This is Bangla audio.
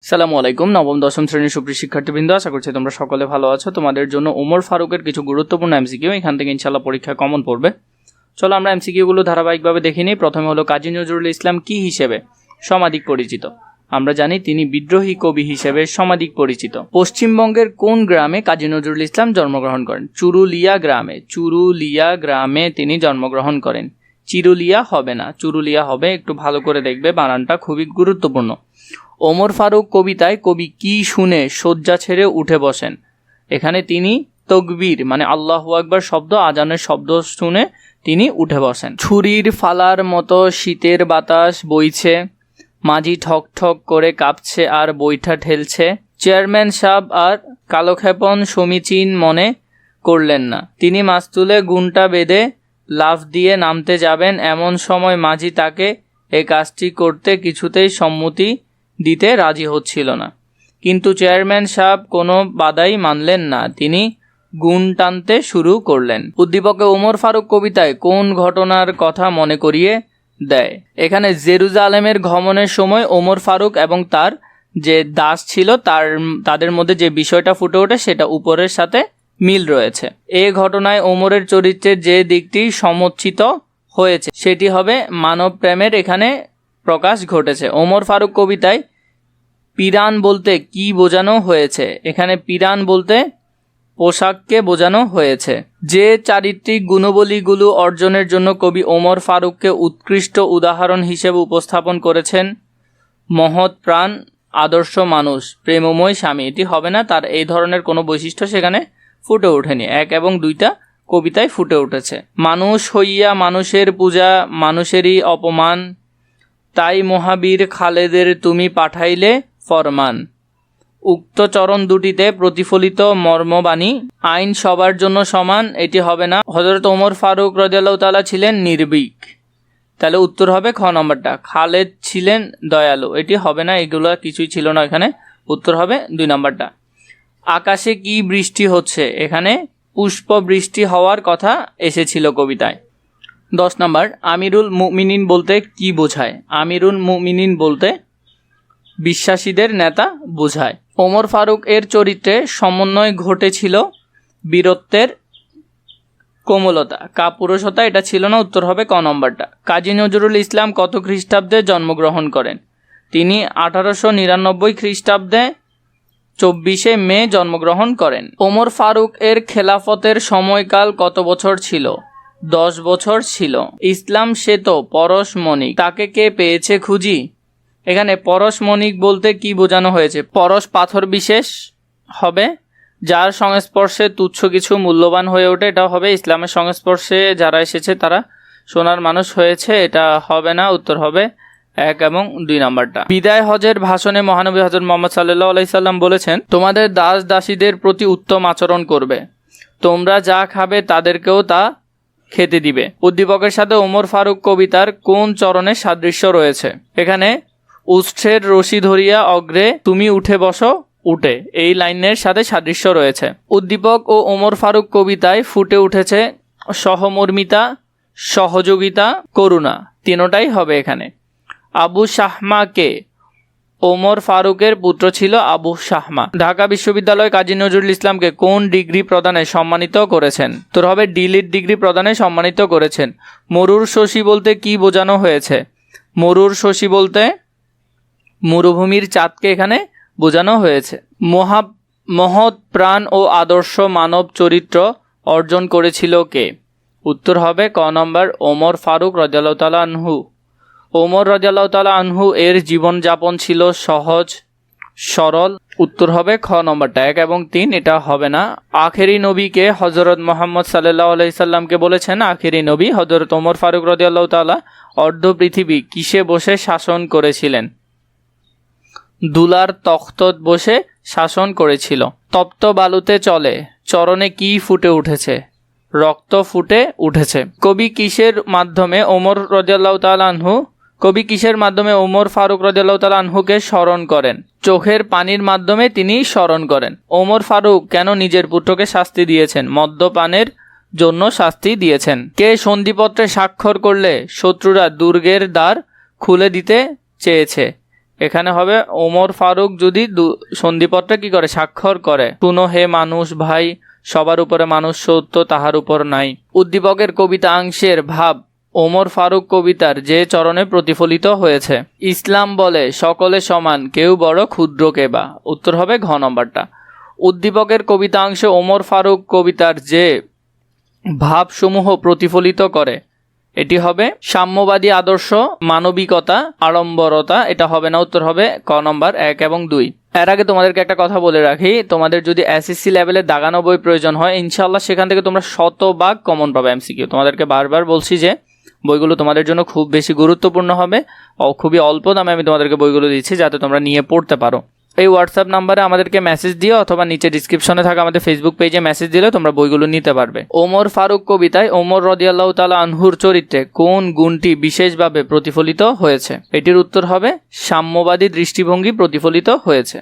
সালামু আলাইকুম। নবম দশম শ্রেণীর সুপ্রিয় শিক্ষার্থীবৃন্দ, আশা করছি তোমরা সকলে ভালো আছো। তোমাদের জন্য ওমর ফারুকের কিছু গুরুত্বপূর্ণ এমসিকিউ এখান থেকে ইনশাআল্লাহ পরীক্ষা কমন পড়বে। চলো আমরা এমসিকিউগুলো ধারাবাহিকভাবে দেখে নিই। প্রথমে হলো কাজী নজরুল ইসলাম কি হিসেবে সমাধিক পরিচিত? আমরা জানি তিনি বিদ্রোহী কবি হিসেবে সমাধিক পরিচিত। পশ্চিমবঙ্গের কোন গ্রামে কাজী নজরুল ইসলাম জন্মগ্রহণ করেন? চুরুলিয়া গ্রামে তিনি জন্মগ্রহণ করেন। চিরুলিয়া হবে না, চুরুলিয়া হবে। একটু ভালো করে দেখবে, বানানটা খুবই গুরুত্বপূর্ণ। ওমর ফারুক কবিতায় কবি কি শুনে শয্যা ছেড়ে উঠে বসেন? এখানে তিনি তকবীর মানে আল্লাহু আকবার শব্দ, আজানের শব্দ শুনে তিনি উঠে বসেন। ছুরির ফালার মতো শীতের বাতাস বইছে, মাঝি ঠক ঠক করে কাঁপছে আর বৈঠা ঠেলছে। চেয়ারম্যান সাহেব আর কালক্ষেপণ সমীচীন মনে করলেন না। তিনি মাস্তুলে গুণটা বেঁধে লাফ দিয়ে নামতে যাবেন, এমন সময় মাঝি তাকে এ কাজটি করতে কিছুতেই সম্মতি দিতে রাজি হচ্ছিল না। কিন্তু চেয়ারম্যান সাহেব কোনো বাধাই মানলেন না, তিনি গুণ টানতে শুরু করলেন। উদ্দীপকে ওমর ফারুক কবিতায় কোন ঘটনার কথা মনে করিয়ে দেয়? এখানে জেরুজালেমের গমনের সময় ওমর ফারুক এবং তার যে দাস ছিল তাদের মধ্যে যে বিষয়টা ফুটে ওঠে সেটা উপরের সাথে মিল রয়েছে। এ ঘটনায় ওমরের চরিত্রের যে দিকটি সমর্থিত হয়েছে সেটি হবে মানব প্রেমের এখানে প্রকাশ ঘটেছে। ওমর ফারুক কবিতায় পিরান বলতে কি বোঝানো হয়েছে? এখানে পিরান বলতে পোশাককে বোঝানো হয়েছে। যে চারিত্রিক গুণাবলীগুলো অর্জনের জন্য কবি ওমর ফারুককে উৎকৃষ্ট উদাহরণ হিসেবে উপস্থাপন করেছেন? মহৎ প্রাণ, আদর্শ মানুষ, প্রেমময় স্বামী। এটি হবে না, তার এই ধরনের কোনো বৈশিষ্ট্য সেখানে ফুটে ওঠেনি। 1 এবং 2টা কবিতায় ফুটে উঠেছে। মানুষ হইয়া মানুষের পূজা, মানুষেরই অপমান, তাই মহাবীর খালেদের তুমি পাঠাইলে ফরমান। উক্ত চরণ দুটিতে প্রতিফলিত মর্মবাণী, আইন সবার জন্য সমান। এটি হবে না। হযরত ওমর ফারুক রাদিয়াল্লাহু তাআলা ছিলেন নির্ভীক, তাহলে উত্তর হবে খ নম্বরটা। খালেদ ছিলেন দয়ালু, এটি হবে না, এগুলো কিছুই ছিল না, এখানে উত্তর হবে 2 নম্বরটা। আকাশে কি বৃষ্টি হচ্ছে? এখানে পুষ্প বৃষ্টি হওয়ার কথা এসেছিল কবিতায়। 10 নম্বর, আমিরুল মুমিনিন বলতে কি বোঝায়? আমিরুল মুমিনিন বলতে বিশ্বাসীদের নেতা বোঝায়। ওমর ফারুক এর চরিত্রে সমন্বয় ঘটেছিল বীরত্বের কোমলতা, কাপুরুষতা, এটা ছিল না, উত্তর হবে ক নম্বরটা। কাজী নজরুল ইসলাম কত খ্রিস্টাব্দে জন্মগ্রহণ করেন? তিনি 1899 খ্রিস্টাব্দে 24শে মে জন্মগ্রহণ করেন। ওমর ফারুক এর খেলাফতের সময়কাল কত বছর ছিল? 10 বছর ছিল। ইসলাম সে তো পরশমণিক, তাকে কে পেয়েছে খুঁজি? এখানে পরশমণিক বলতে কি বোঝানো হয়েছে? পরশ পাথর বিশেষ হবে, যার সংস্পর্শে তুচ্ছ কিছু মূল্যবান হয়ে ওঠে, এটা হবে। ইসলামের সংস্পর্শে যারা এসেছে তারা সোনার মানুষ হয়েছে, এটা হবে না, উত্তর হবে 1 এবং 2 নম্বরটা। বিদায় হজের ভাষণে মহানবী হযরত মুহাম্মদ সাল্লাল্লাহু আলাইহি সাল্লাম বলেছেন, তোমাদের দাস দাসীদের প্রতি উত্তম আচরণ করবে, তোমরা যা খাবে তাদেরকেও তা খেতে দিবে। উদ্দীপকের সাথে ওমর ফারুক কবিতার কোন চরণের সাদৃশ্য রয়েছে? এখানে উষ্ঠের রশি ধরিয়া অগ্রে তুমি উঠে বসো উঠে, এই লাইনের সাথে সাদৃশ্য রয়েছে। উদ্দীপক ও ওমর ফারুক কবিতায় ফুটে উঠেছে সহমর্মিতা, সহযোগিতা, করুণা, তিনটাই হবে এখানে। আবু শাহমা কে? ওমর ফারুকের পুত্র ছিল আবু শাহমা। ঢাকা বিশ্ববিদ্যালয় কাজী নজরুল ইসলামকে কোন ডিগ্রি প্রদানে সম্মানিত করেছেন? তোর হবে ডিলিট ডিগ্রি প্রদানে সম্মানিত করেছেন। মরুর শশী বলতে কি বোঝানো হয়েছে? মরুর শশী বলতে মরুভূমির চাঁদকে এখানে বোঝানো হয়েছে। মহৎ প্রাণ ও আদর্শ মানব চরিত্র অর্জন করেছিল কে? উত্তর হবে ক নম্বর, ওমর ফারুক রাদিয়াল্লাহু তাআলা আনহু। ওমর রাদিয়াল্লাহু তাআলা আনহু এর জীবনযাপন ছিল সহজ সরল, উত্তর হবে খ নম্বরটা। 1 এবং 3 এটা হবে না। আখেরি নবীকে হযরত মুহাম্মদ সাল্লাল্লাহু আলাইহি সাল্লামকে বলেছেন আখেরি নবী। হযরত ওমর ফারুক রাদিয়াল্লাহু তাআলা অর্ধ পৃথিবী কিসে বসে শাসন করেছিলেন? দুলার তখ্তত বসে শাসন করেছিল। তপ্ত বালুতে চলে, চরণে কি ফুটে উঠেছে? রক্ত ফুটে উঠেছে। কবি কিসের মাধ্যমে ওমর ফারুক রাদিয়াল্লাহু তাআলা আনহুকে স্মরণ করেন? চোখের পানির মাধ্যমে তিনি স্মরণ করেন। ওমর ফারুক কেন নিজের পুত্রকে শাস্তি দিয়েছেন? মদ্যপানের জন্য শাস্তি দিয়েছেন। কে সন্ধিপত্রে স্বাক্ষর করলে শত্রুরা দুর্গের দ্বার খুলে দিতে চেয়েছে? এখানে হবে ওমর ফারুক যদি সন্ধিপত্রে কি করে স্বাক্ষর করে, শুনো হে মানুষ ভাই, সবার উপরে মানুষ সত্য, তাহার উপর নাই। উদ্দীপকের কবিতাংশের ভাব ওমর ফারুক কবিতার যে চরণে প্রতিফলিত হয়েছে। ইসলাম বলে সকলে সমান, কেউ বড় ক্ষুদ্র কে বা। উত্তর হবে ঘ নম্বরটা। উদ্দীপকের কবিতাংশ ওমর ফারুক কবিতার যে ভাবসমূহ প্রতিফলিত করে, এটি হবে সাম্যবাদী আদর্শ, মানবিকতা, আড়ম্বরতা। এটা হবে না, উত্তর হবে ক নম্বর 1 এবং 2। এর আগে তোমাদেরকে একটা কথা বলে রাখি, তোমাদের যদি এসএসসি লেভেলে দাগানো বই প্রয়োজন হয়, ইনশাআল্লাহ সেখান থেকে তোমরা শতভাগ কমন পাবে এমসিকিউ। তোমাদেরকে বারবার বলছি যে বইগুলো তোমাদের জন্য খুব বেশি গুরুত্বপূর্ণ হবে, খুবই অল্প দামে আমি তোমাদেরকে বইগুলো দিচ্ছি যাতে তোমরা নিয়ে পড়তে পারো। এই হোয়াটসঅ্যাপ নাম্বারে আমাদেরকে মেসেজ দিও অথবা নিচে ডিসক্রিপশনে থাকা আমাদের ফেসবুক পেজে মেসেজ দিলে তোমরা বইগুলো নিতে পারবে। ওমর ফারুক কবিতায় ওমর রাদিয়াল্লাহু তাআলা আনহুর চরিত্রে কোন গুণটি বিশেষভাবে প্রতিফলিত হয়েছে? এটির উত্তর হবে সাম্যবাদী দৃষ্টিভঙ্গি প্রতিফলিত হয়েছে।